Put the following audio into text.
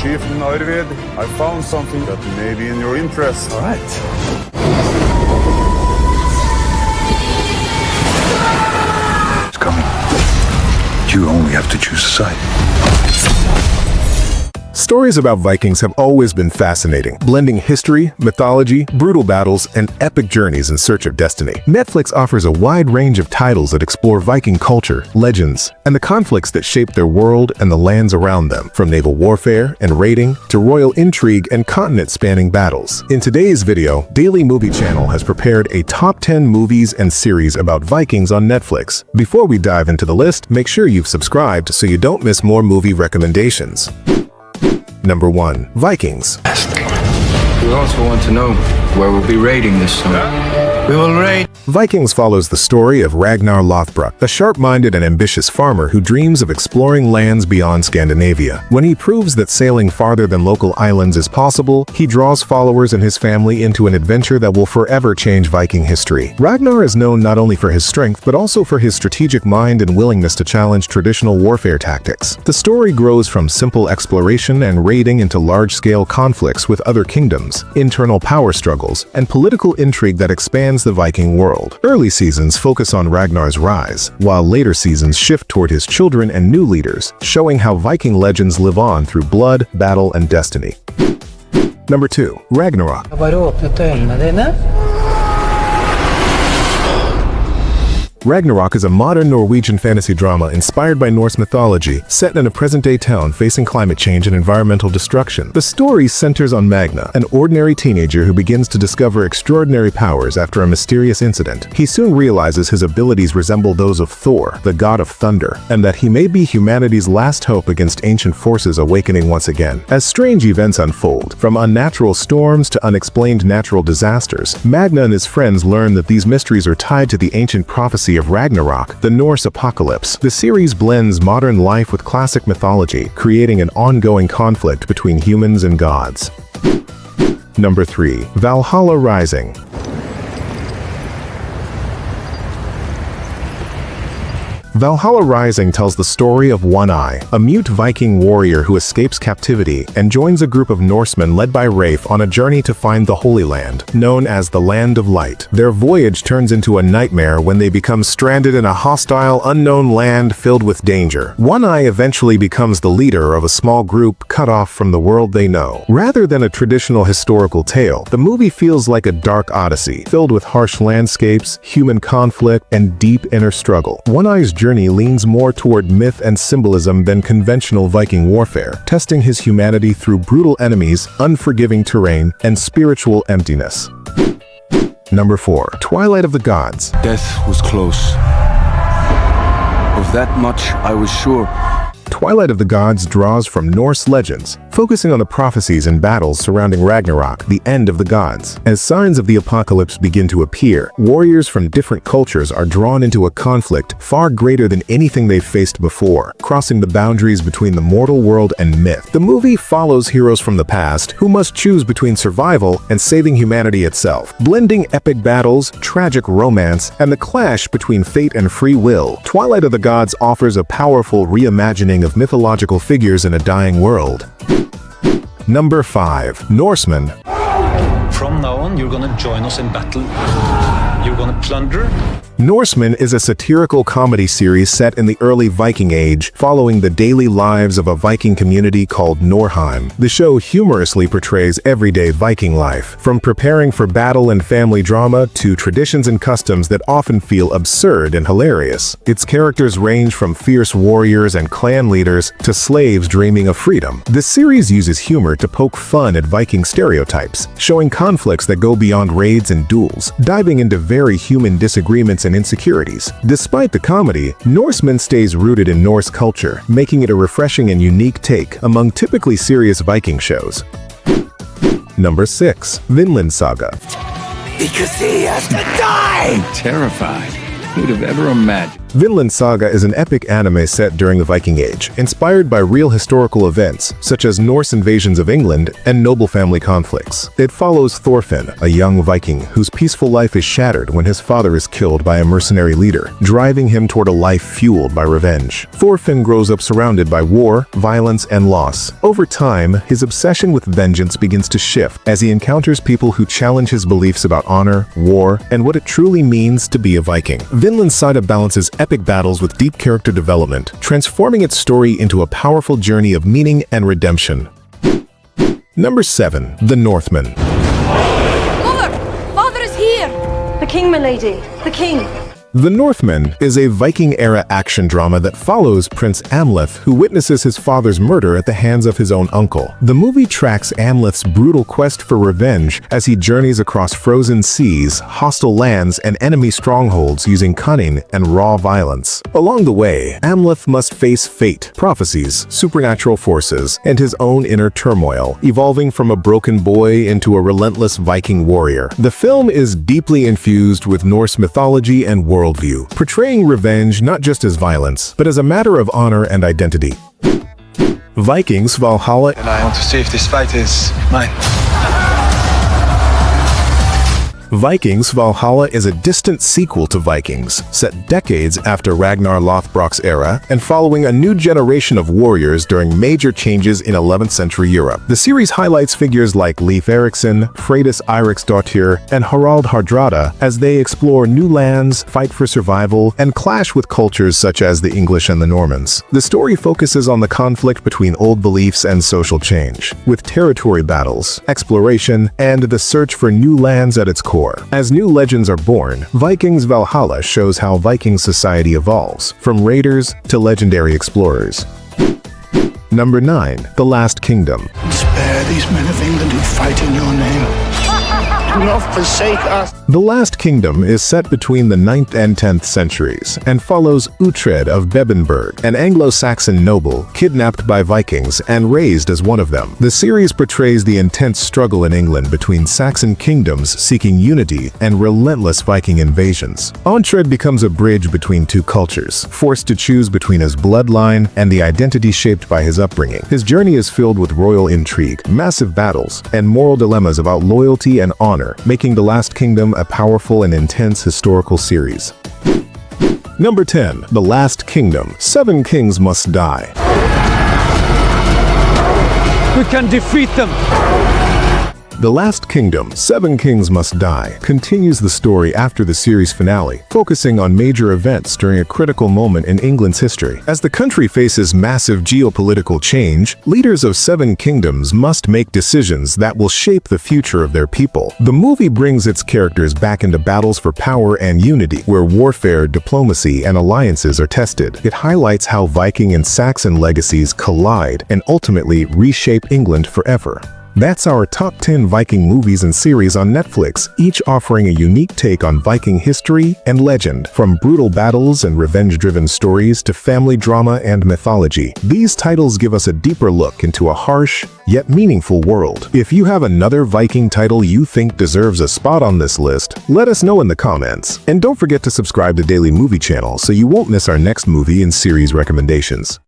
Chieftain Arvid, I found something that may be in your interest. All right. It's coming. You only have to choose a side. Stories about Vikings have always been fascinating, blending history, mythology, brutal battles, and epic journeys in search of destiny. Netflix offers a wide range of titles that explore Viking culture, legends, and the conflicts that shaped their world and the lands around them, from naval warfare and raiding to royal intrigue and continent-spanning battles. In today's video, Daily Movie Channel has prepared a top 10 movies and series about Vikings on Netflix. Before we dive into the list, make sure you've subscribed so you don't miss more movie recommendations. Number 1. Vikings. We also want to know where we'll be raiding this summer. We will raid. Vikings follows the story of Ragnar Lothbrok, a sharp-minded and ambitious farmer who dreams of exploring lands beyond Scandinavia. When he proves that sailing farther than local islands is possible, he draws followers and his family into an adventure that will forever change Viking history. Ragnar is known not only for his strength, but also for his strategic mind and willingness to challenge traditional warfare tactics. The story grows from simple exploration and raiding into large-scale conflicts with other kingdoms, internal power struggles, and political intrigue that expands the Viking world. Early seasons focus on Ragnar's rise, while later seasons shift toward his children and new leaders, showing how Viking legends live on through blood, battle, and destiny. Number 2. Ragnarok. Ragnarok is a modern Norwegian fantasy drama inspired by Norse mythology, set in a present-day town facing climate change and environmental destruction. The story centers on Magna, an ordinary teenager who begins to discover extraordinary powers after a mysterious incident. He soon realizes his abilities resemble those of Thor, the god of thunder, and that he may be humanity's last hope against ancient forces awakening once again. As strange events unfold, from unnatural storms to unexplained natural disasters, Magna and his friends learn that these mysteries are tied to the ancient prophecy of Ragnarok, the Norse apocalypse. The series blends modern life with classic mythology, creating an ongoing conflict between humans and gods. Number 3. Valhalla Rising. Valhalla Rising tells the story of One Eye, a mute Viking warrior who escapes captivity and joins a group of Norsemen led by Rafe on a journey to find the Holy Land, known as the Land of Light. Their voyage turns into a nightmare when they become stranded in a hostile, unknown land filled with danger. One Eye eventually becomes the leader of a small group cut off from the world they know. Rather than a traditional historical tale, the movie feels like a dark odyssey, filled with harsh landscapes, human conflict, and deep inner struggle. One Eye's journey leans more toward myth and symbolism than conventional Viking warfare, testing his humanity through brutal enemies, unforgiving terrain, and spiritual emptiness. Number 4. Twilight of the Gods. Death was close. Of that much I was sure. Twilight of the Gods draws from Norse legends, focusing on the prophecies and battles surrounding Ragnarok, the end of the gods. As signs of the apocalypse begin to appear, warriors from different cultures are drawn into a conflict far greater than anything they've faced before, crossing the boundaries between the mortal world and myth. The movie follows heroes from the past who must choose between survival and saving humanity itself, blending epic battles, tragic romance, and the clash between fate and free will. Twilight of the Gods offers a powerful reimagining of mythological figures in a dying world. Number 5. Norsemen. From now on, you're gonna join us in battle. You're gonna plunder. Norsemen is a satirical comedy series set in the early Viking Age, following the daily lives of a Viking community called Norheim. The show humorously portrays everyday Viking life, from preparing for battle and family drama to traditions and customs that often feel absurd and hilarious. Its characters range from fierce warriors and clan leaders to slaves dreaming of freedom. The series uses humor to poke fun at Viking stereotypes, showing conflicts that go beyond raids and duels, diving into very human disagreements and insecurities. Despite the comedy, Norsemen stays rooted in Norse culture, making it a refreshing and unique take among typically serious Viking shows. Number 6. Vinland Saga. Because he has to die! I'm terrified. Who'd have ever imagined? Vinland Saga is an epic anime set during the Viking Age, inspired by real historical events such as Norse invasions of England and noble family conflicts. It follows Thorfinn, a young Viking whose peaceful life is shattered when his father is killed by a mercenary leader, driving him toward a life fueled by revenge. Thorfinn grows up surrounded by war, violence, and loss. Over time, his obsession with vengeance begins to shift as he encounters people who challenge his beliefs about honor, war, and what it truly means to be a Viking. Vinland Saga balances epic battles with deep character development, transforming its story into a powerful journey of meaning and redemption. Number 7. The Northman. Mother! Father is here! The king, my lady. The king. The Northman is a Viking-era action drama that follows Prince Amleth, who witnesses his father's murder at the hands of his own uncle. The movie tracks Amleth's brutal quest for revenge as he journeys across frozen seas, hostile lands, and enemy strongholds using cunning and raw violence. Along the way, Amleth must face fate, prophecies, supernatural forces, and his own inner turmoil, evolving from a broken boy into a relentless Viking warrior. The film is deeply infused with Norse mythology and worldview, portraying revenge not just as violence, but as a matter of honor and identity. Vikings Valhalla. And I want to see if this fight is mine. Vikings Valhalla is a distant sequel to Vikings, set decades after Ragnar Lothbrok's era and following a new generation of warriors during major changes in 11th century Europe. The series highlights figures like Leif Erikson, Freydis Eiríksdóttir, and Harald Hardrada as they explore new lands, fight for survival, and clash with cultures such as the English and the Normans. The story focuses on the conflict between old beliefs and social change, with territory battles, exploration, and the search for new lands at its core. As new legends are born, Vikings Valhalla shows how Viking society evolves, from raiders to legendary explorers. Number 9. The Last Kingdom. Spare these men of England who fight in your name. Do not forsake us. The Last Kingdom is set between the 9th and 10th centuries and follows Uhtred of Bebbanburg, an Anglo-Saxon noble kidnapped by Vikings and raised as one of them. The series portrays the intense struggle in England between Saxon kingdoms seeking unity and relentless Viking invasions. Uhtred becomes a bridge between two cultures, forced to choose between his bloodline and the identity shaped by his upbringing. His journey is filled with royal intrigue, massive battles, and moral dilemmas about loyalty and honor, making The Last Kingdom a powerful and intense historical series. Number 10. The Last Kingdom. 7 kings must die. We can defeat them! The Last Kingdom, 7 Kings Must Die, continues the story after the series finale, focusing on major events during a critical moment in England's history. As the country faces massive geopolitical change, leaders of 7 kingdoms must make decisions that will shape the future of their people. The movie brings its characters back into battles for power and unity, where warfare, diplomacy, and alliances are tested. It highlights how Viking and Saxon legacies collide and ultimately reshape England forever. That's our top 10 Viking movies and series on Netflix, each offering a unique take on Viking history and legend, from brutal battles and revenge-driven stories to family drama and mythology. These titles give us a deeper look into a harsh, yet meaningful world. If you have another Viking title you think deserves a spot on this list, let us know in the comments. And don't forget to subscribe to Daily Movie Channel so you won't miss our next movie and series recommendations.